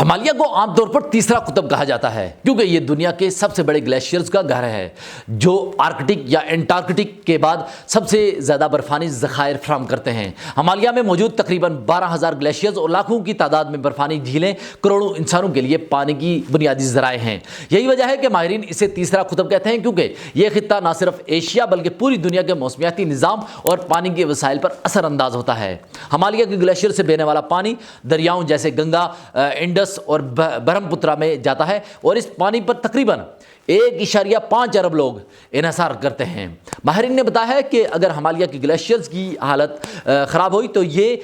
ہمالیہ کو عام طور پر تیسرا قطب کہا جاتا ہے کیونکہ یہ دنیا کے سب سے بڑے گلیشیئرز کا گھر ہے جو آرکٹک یا انٹارکٹک کے بعد سب سے زیادہ برفانی ذخائر فراہم کرتے ہیں۔ ہمالیہ میں موجود تقریباً 12,000 گلیشیئرز اور لاکھوں کی تعداد میں برفانی جھیلیں کروڑوں انسانوں کے لیے پانی کی بنیادی ذرائع ہیں۔ یہی وجہ ہے کہ ماہرین اسے تیسرا قطب کہتے ہیں کیونکہ یہ خطہ نہ صرف ایشیا بلکہ پوری دنیا کے موسمیاتی نظام اور پانی کے وسائل پر اثر انداز ہوتا ہے۔ ہمالیہ کے گلیشیئر سے بہنے والا پانی دریاؤں جیسے گنگا، انڈس اور برہم پترا میں جاتا ہے اور اس پانی پر تقریباً 1.5 ارب لوگ انحصار کرتے ہیں۔ ماہرین نے بتایا ہے کہ اگر ہمالیہ کی گلیشیئرز کی حالت خراب ہوئی تو یہ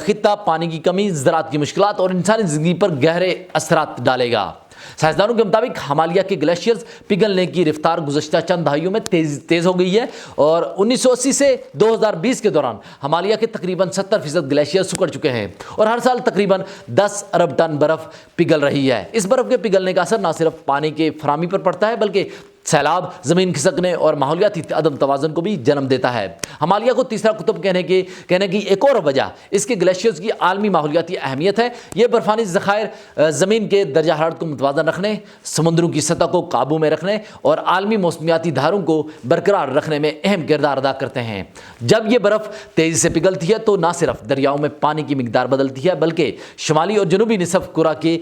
خطہ پانی کی کمی، زراعت کی مشکلات اور انسانی زندگی پر گہرے اثرات ڈالے گا۔ سائنسدانوں کے مطابق ہمالیہ کے گلیشیئرز پگھلنے کی رفتار گزشتہ چند دہائیوں میں تیز ہو گئی ہے اور 1980 سے 2020 کے دوران ہمالیہ کے تقریباً 70% گلیشیئر سکڑ چکے ہیں اور ہر سال تقریباً 10 ارب ٹن برف پگھل رہی ہے۔ اس برف کے پگھلنے کا اثر نہ صرف پانی کی فراہمی پر پڑتا ہے بلکہ سیلاب، زمین کھسکنے اور ماحولیاتی عدم توازن کو بھی جنم دیتا ہے۔ ہمالیہ کو تیسرا قطب کہنے کی ایک اور وجہ اس کے گلیشیئرز کی عالمی ماحولیاتی اہمیت ہے۔ یہ برفانی ذخائر زمین کے درجہ حرارت کو متوازن رکھنے، سمندروں کی سطح کو قابو میں رکھنے اور عالمی موسمیاتی دھاروں کو برقرار رکھنے میں اہم کردار ادا کرتے ہیں۔ جب یہ برف تیزی سے پگھلتی ہے تو نہ صرف دریاؤں میں پانی کی مقدار بدلتی ہے بلکہ شمالی اور جنوبی نصف کرہ کے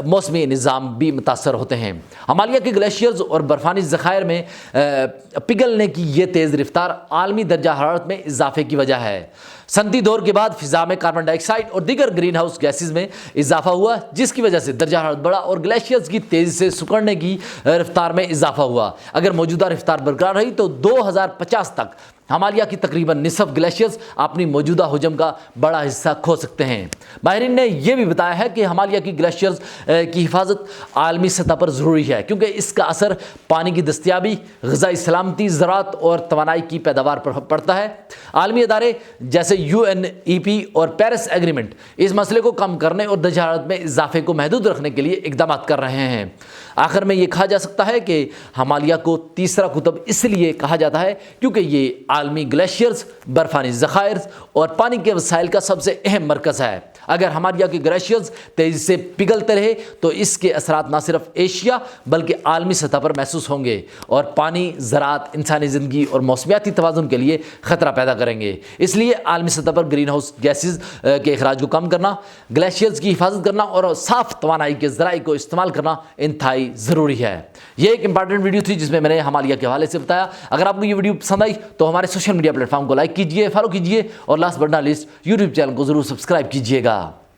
موسمی نظام بھی متاثر ہوتے ہیں۔ ہمالیہ کے گلیشیئرز اور برفانی ذخائر میں پگھلنے کی یہ تیز رفتار عالمی درجہ حرارت میں اضافے کی وجہ ہے۔ صنعتی دور کے بعد فضا میں کاربن ڈائی آکسائڈ اور دیگر گرین ہاؤس گیسز میں اضافہ ہوا جس کی وجہ سے درجہ حرارت بڑھا اور گلیشیئرز کی تیزی سے سکڑنے کی رفتار میں اضافہ ہوا۔ اگر موجودہ رفتار برقرار رہی تو 2050 تک ہمالیہ کی تقریباً نصف گلیشیئرز اپنی موجودہ حجم کا بڑا حصہ کھو سکتے ہیں۔ ماہرین نے یہ بھی بتایا ہے کہ ہمالیہ کی گلیشیئرز کی حفاظت عالمی سطح پر ضروری ہے کیونکہ اس کا اثر پانی کی دستیابی، غذائی سلامتی، زراعت اور توانائی کی پیداوار پر پڑتا ہے۔ عالمی ادارے جیسے UNEP اور پیرس ایگریمنٹ اس مسئلے کو کم کرنے اور درجہ حرارت میں اضافے کو محدود رکھنے کے لیے اقدامات کر رہے ہیں۔ آخر میں یہ کہا جا سکتا ہے کہ ہمالیہ کو تیسرا قطب اس لیے کہا جاتا ہے کیونکہ یہ عالمی گلیشیئرز، برفانی ذخائر اور پانی کے وسائل کا سب سے اہم مرکز ہے۔ اگر ہمالیہ کے گلیشیئرز تیزی سے پگھلتے رہے تو اس کے اثرات نہ صرف ایشیا بلکہ عالمی سطح پر محسوس ہوں گے اور پانی، زراعت، انسانی زندگی اور موسمیاتی توازن کے لیے خطرہ پیدا کریں گے۔ اس لیے عالمی سطح پر گرین ہاؤس گیسز کے اخراج کو کم کرنا، گلیشیئرز کی حفاظت کرنا اور صاف توانائی کے ذرائع کو استعمال کرنا انتہائی ضروری ہے۔ یہ ایک امپارٹنٹ ویڈیو تھی جس میں نے ہمالیہ کے حوالے سے بتایا۔ اگر آپ کو یہ ویڈیو پسند آئی تو ہمارے سوشل میڈیا پلیٹ فارم کو لائک کیجیے، فالو کیجیے اور last but not least YouTube channel کو ضرور سبسکرائب کیجیے گا۔